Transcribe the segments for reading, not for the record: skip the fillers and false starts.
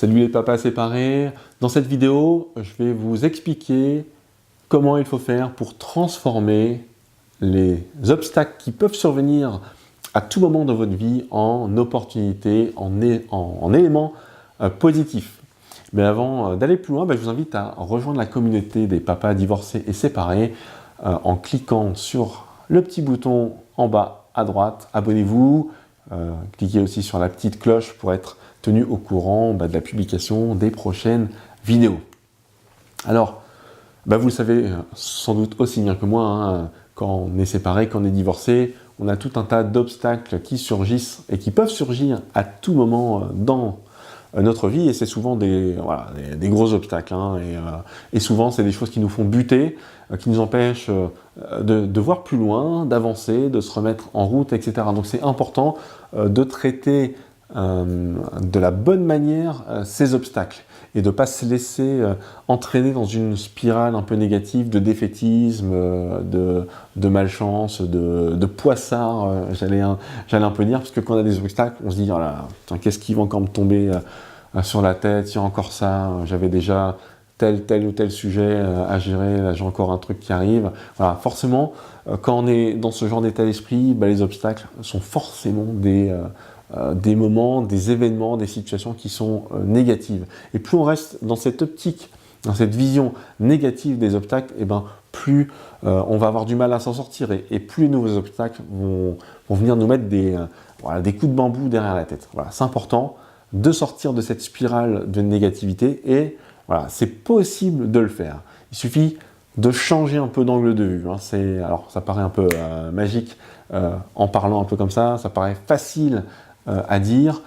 Salut les papas séparés. Dans cette vidéo, je vais vous expliquer comment il faut faire pour transformer les obstacles qui peuvent survenir à tout moment de votre vie en opportunités, en éléments positifs. Mais avant d'aller plus loin, je vous invite à rejoindre la communauté des papas divorcés et séparés en cliquant sur le petit bouton en bas à droite. Abonnez-vous, cliquez aussi sur la petite cloche pour être tenu au courant de la publication des prochaines vidéos. Alors, vous le savez sans doute aussi bien que moi, quand on est séparé, quand on est divorcé, on a tout un tas d'obstacles qui surgissent et qui peuvent surgir à tout moment dans notre vie, et c'est souvent des gros obstacles, et souvent c'est des choses qui nous font buter, qui nous empêchent de voir plus loin, d'avancer, de se remettre en route, etc. Donc c'est important de traiter de la bonne manière ces obstacles et de ne pas se laisser entraîner dans une spirale un peu négative de défaitisme, de malchance, de poissard, j'allais un peu dire, parce que quand on a des obstacles, on se dit, oh là, qu'est-ce qui va encore me tomber sur la tête, il y a encore ça, j'avais déjà tel ou tel sujet à gérer, là j'ai encore un truc qui arrive. Voilà, forcément, quand on est dans ce genre d'état d'esprit, les obstacles sont forcément des moments, des événements, des situations qui sont négatives. Et plus on reste dans cette optique, dans cette vision négative des obstacles, plus on va avoir du mal à s'en sortir, et plus les nouveaux obstacles vont venir nous mettre des coups de bambou derrière la tête. Voilà, c'est important de sortir de cette spirale de négativité, et voilà, c'est possible de le faire. Il suffit de changer un peu d'angle de vue. Alors ça paraît un peu magique en parlant un peu comme ça paraît facile à dire,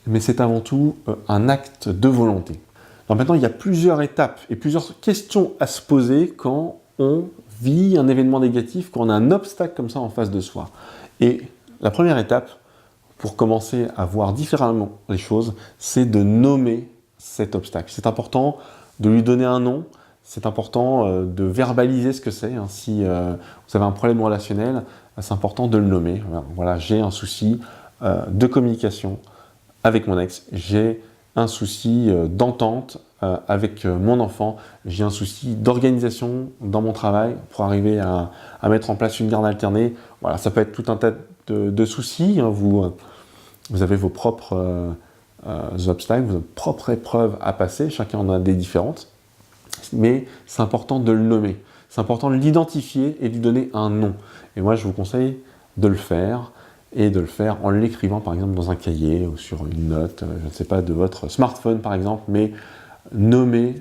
mais c'est avant tout un acte de volonté. Alors maintenant, il y a plusieurs étapes et plusieurs questions à se poser quand on vit un événement négatif, quand on a un obstacle comme ça en face de soi. Et la première étape, pour commencer à voir différemment les choses, c'est de nommer cet obstacle. C'est important de lui donner un nom, c'est important de verbaliser ce que c'est. Si vous avez un problème relationnel, c'est important de le nommer. Voilà, j'ai un souci de communication avec mon ex, j'ai un souci d'entente avec mon enfant, j'ai un souci d'organisation dans mon travail pour arriver à mettre en place une garde alternée. Voilà, ça peut être tout un tas de soucis. Vous avez vos propres obstacles, vos propres épreuves à passer, chacun en a des différentes, mais c'est important de le nommer, c'est important de l'identifier et de lui donner un nom. Et moi je vous conseille de le faire, et de le faire en l'écrivant par exemple dans un cahier ou sur une note, je ne sais pas, de votre smartphone par exemple, mais nommez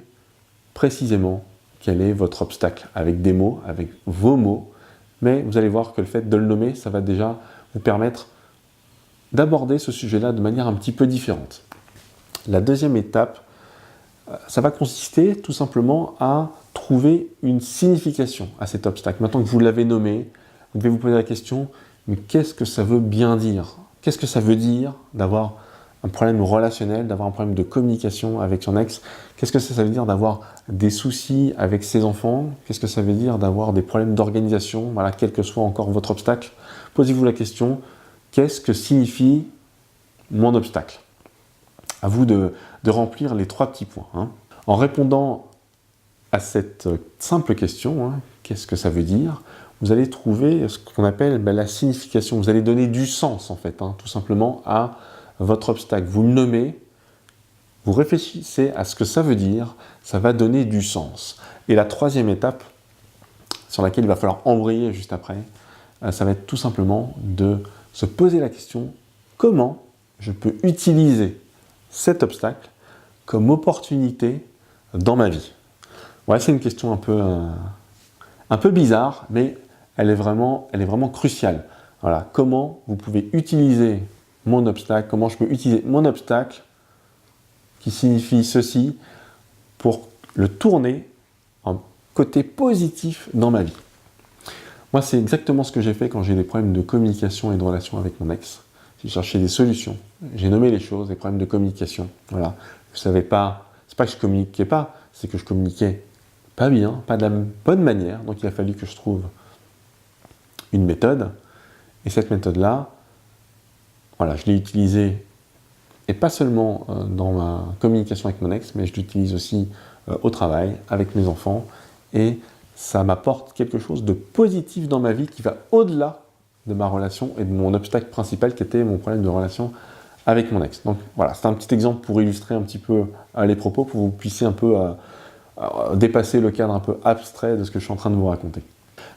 précisément quel est votre obstacle, avec des mots, avec vos mots, mais vous allez voir que le fait de le nommer, ça va déjà vous permettre d'aborder ce sujet-là de manière un petit peu différente. La deuxième étape, ça va consister tout simplement à trouver une signification à cet obstacle. Maintenant que vous l'avez nommé, vous devez vous poser la question, mais qu'est-ce que ça veut bien dire? Qu'est-ce que ça veut dire d'avoir un problème relationnel, d'avoir un problème de communication avec son ex? Qu'est-ce que ça veut dire d'avoir des soucis avec ses enfants? Qu'est-ce que ça veut dire d'avoir des problèmes d'organisation? Voilà, quel que soit encore votre obstacle, posez-vous la question, qu'est-ce que signifie mon obstacle? À vous de remplir les 3 petits points. En répondant à cette simple question, qu'est-ce que ça veut dire? Vous allez trouver ce qu'on appelle la signification. Vous allez donner du sens, en fait, tout simplement, à votre obstacle. Vous le nommez, vous réfléchissez à ce que ça veut dire, ça va donner du sens. Et la troisième étape, sur laquelle il va falloir embrayer juste après, ça va être tout simplement de se poser la question, comment je peux utiliser cet obstacle comme opportunité dans ma vie? Ouais, c'est une question un peu bizarre, mais elle est vraiment cruciale. Voilà, comment vous pouvez utiliser mon obstacle, comment je peux utiliser mon obstacle qui signifie ceci pour le tourner en côté positif dans ma vie. Moi, c'est exactement ce que j'ai fait quand j'ai des problèmes de communication et de relation avec mon ex. J'ai cherché des solutions, j'ai nommé les choses, des problèmes de communication. Voilà, je savais pas, c'est pas que je communiquais pas, c'est que je communiquais pas bien, pas de la bonne manière, donc il a fallu que je trouve une méthode, et cette méthode-là, voilà, je l'ai utilisée et pas seulement dans ma communication avec mon ex, mais je l'utilise aussi au travail, avec mes enfants, et ça m'apporte quelque chose de positif dans ma vie qui va au-delà de ma relation et de mon obstacle principal qui était mon problème de relation avec mon ex. Donc voilà, c'est un petit exemple pour illustrer un petit peu les propos, pour que vous puissiez un peu dépasser le cadre un peu abstrait de ce que je suis en train de vous raconter.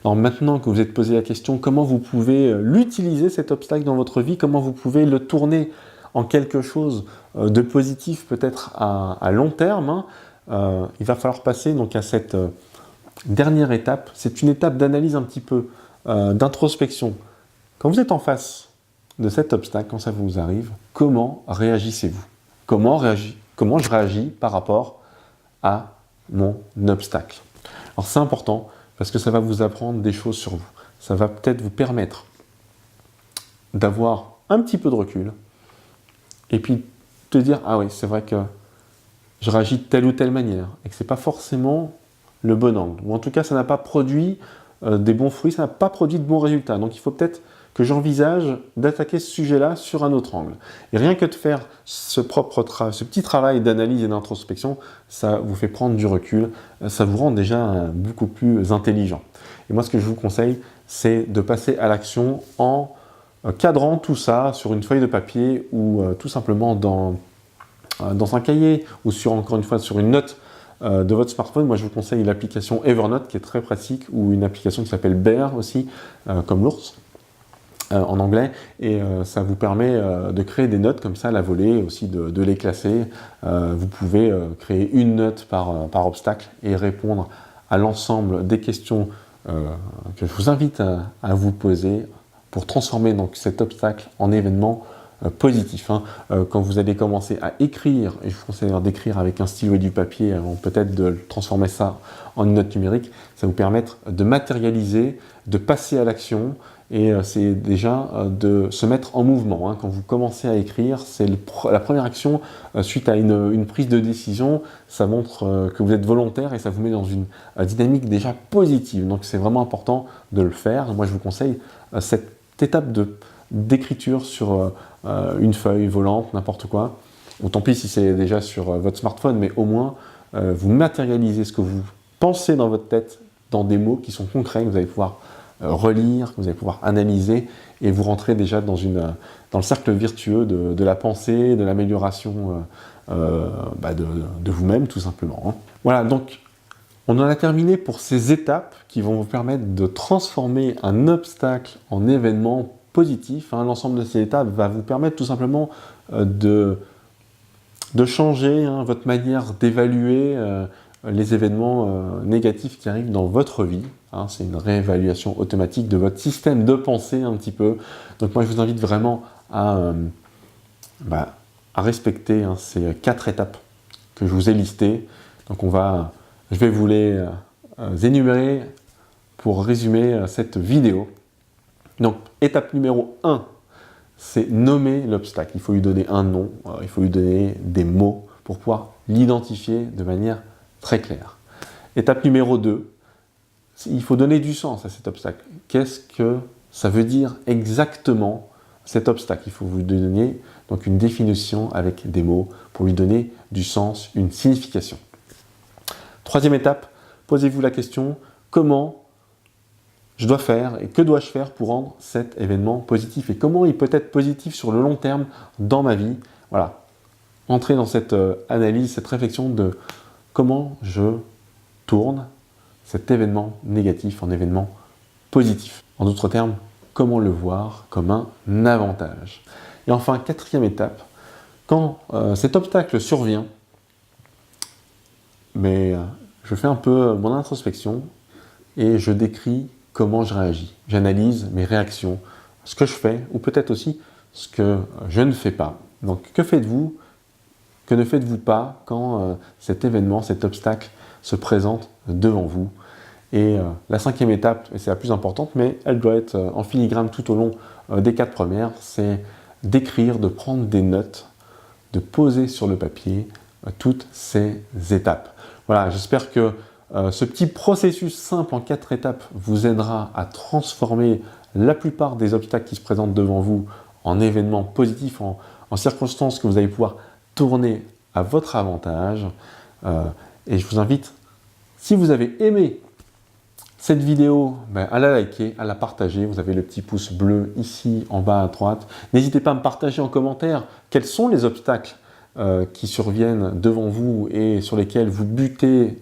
Alors maintenant que vous êtes posé la question, comment vous pouvez l'utiliser cet obstacle dans votre vie, comment vous pouvez le tourner en quelque chose de positif peut-être à long terme, il va falloir passer donc à cette dernière étape. C'est une étape d'analyse un petit peu, d'introspection. Quand vous êtes en face de cet obstacle, quand ça vous arrive, comment réagissez-vous? Comment je réagis par rapport à mon obstacle? Alors c'est important parce que ça va vous apprendre des choses sur vous. Ça va peut-être vous permettre d'avoir un petit peu de recul et puis te dire « Ah oui, c'est vrai que je réagis de telle ou telle manière et que ce n'est pas forcément le bon angle. » Ou en tout cas, ça n'a pas produit des bons fruits, ça n'a pas produit de bons résultats. Donc il faut peut-être que j'envisage d'attaquer ce sujet-là sur un autre angle. Et rien que de faire ce petit travail d'analyse et d'introspection, ça vous fait prendre du recul, ça vous rend déjà beaucoup plus intelligent. Et moi, ce que je vous conseille, c'est de passer à l'action en cadrant tout ça sur une feuille de papier ou tout simplement dans un cahier ou encore une fois sur une note de votre smartphone. Moi, je vous conseille l'application Evernote qui est très pratique, ou une application qui s'appelle Bear aussi, comme l'ours. En anglais, et ça vous permet de créer des notes comme ça à la volée, aussi de les classer. Vous pouvez créer une note par obstacle et répondre à l'ensemble des questions que je vous invite à vous poser pour transformer donc cet obstacle en événement positif. Quand vous allez commencer à écrire, et je vous conseille d'écrire avec un stylo et du papier avant peut-être de transformer ça en une note numérique, ça va vous permettre de matérialiser, de passer à l'action. Et c'est déjà de se mettre en mouvement. Quand vous commencez à écrire, c'est la première action suite à une prise de décision. Ça montre que vous êtes volontaire et ça vous met dans une dynamique déjà positive. Donc c'est vraiment important de le faire. Moi je vous conseille cette étape d'écriture sur une feuille volante, n'importe quoi. Ou tant pis si c'est déjà sur votre smartphone, mais au moins vous matérialisez ce que vous pensez dans votre tête dans des mots qui sont concrets, que vous allez pouvoir relire, que vous allez pouvoir analyser, et vous rentrez déjà dans le cercle vertueux de la pensée, de l'amélioration de vous-même tout simplement. Voilà, donc on en a terminé pour ces étapes qui vont vous permettre de transformer un obstacle en événement positif. L'ensemble de ces étapes va vous permettre tout simplement de changer votre manière d'évaluer les événements négatifs qui arrivent dans votre vie. C'est une réévaluation automatique de votre système de pensée un petit peu. Donc moi je vous invite vraiment à respecter ces 4 étapes que je vous ai listées. Donc je vais vous les énumérer pour résumer cette vidéo. Donc étape numéro 1, c'est nommer l'obstacle. Il faut lui donner un nom, il faut lui donner des mots pour pouvoir l'identifier de manière très claire. Étape numéro 2, il faut donner du sens à cet obstacle. Qu'est-ce que ça veut dire exactement cet obstacle? Il faut vous donner donc une définition avec des mots pour lui donner du sens, une signification. Troisième étape, posez-vous la question, comment je dois faire et que dois-je faire pour rendre cet événement positif et comment il peut être positif sur le long terme dans ma vie. Voilà, entrez dans cette analyse, cette réflexion de comment je tourne cet événement négatif en événement positif. En d'autres termes, comment le voir comme un avantage. Et enfin, quatrième étape, quand cet obstacle survient, je fais un peu mon introspection et je décris comment je réagis. J'analyse mes réactions, ce que je fais, ou peut-être aussi ce que je ne fais pas. Donc, que faites-vous? Que ne faites-vous pas quand cet événement, cet obstacle se présente devant vous? Et la cinquième étape, et c'est la plus importante, mais elle doit être en filigrane tout au long des 4 premières, c'est d'écrire, de prendre des notes, de poser sur le papier toutes ces étapes. Voilà, j'espère que ce petit processus simple en 4 étapes vous aidera à transformer la plupart des obstacles qui se présentent devant vous en événements positifs, en circonstances que vous allez pouvoir tourner à votre avantage. Et je vous invite, si vous avez aimé cette vidéo, à la liker, à la partager. Vous avez le petit pouce bleu ici en bas à droite. N'hésitez pas à me partager en commentaire quels sont les obstacles qui surviennent devant vous et sur lesquels vous butez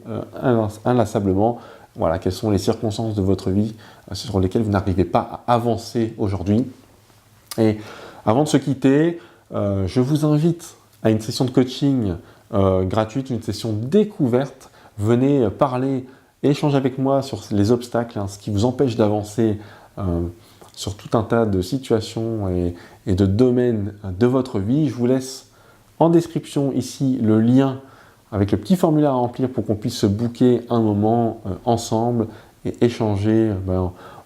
inlassablement. Voilà, quelles sont les circonstances de votre vie sur lesquelles vous n'arrivez pas à avancer aujourd'hui. Et avant de se quitter, je vous invite à une session de coaching gratuite, une session découverte. Venez parler et échanger avec moi sur les obstacles, ce qui vous empêche d'avancer sur tout un tas de situations et de domaines de votre vie. Je vous laisse en description ici le lien avec le petit formulaire à remplir pour qu'on puisse se booker un moment ensemble et échanger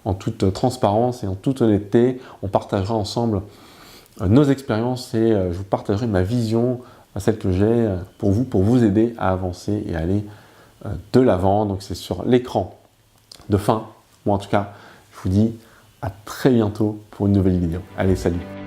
en toute transparence et en toute honnêteté. On partagera ensemble nos expériences et je vous partagerai ma vision, celle que j'ai pour vous aider à avancer et à aller de l'avant. Donc c'est sur l'écran de fin. Moi en tout cas, je vous dis à très bientôt pour une nouvelle vidéo. Allez, salut!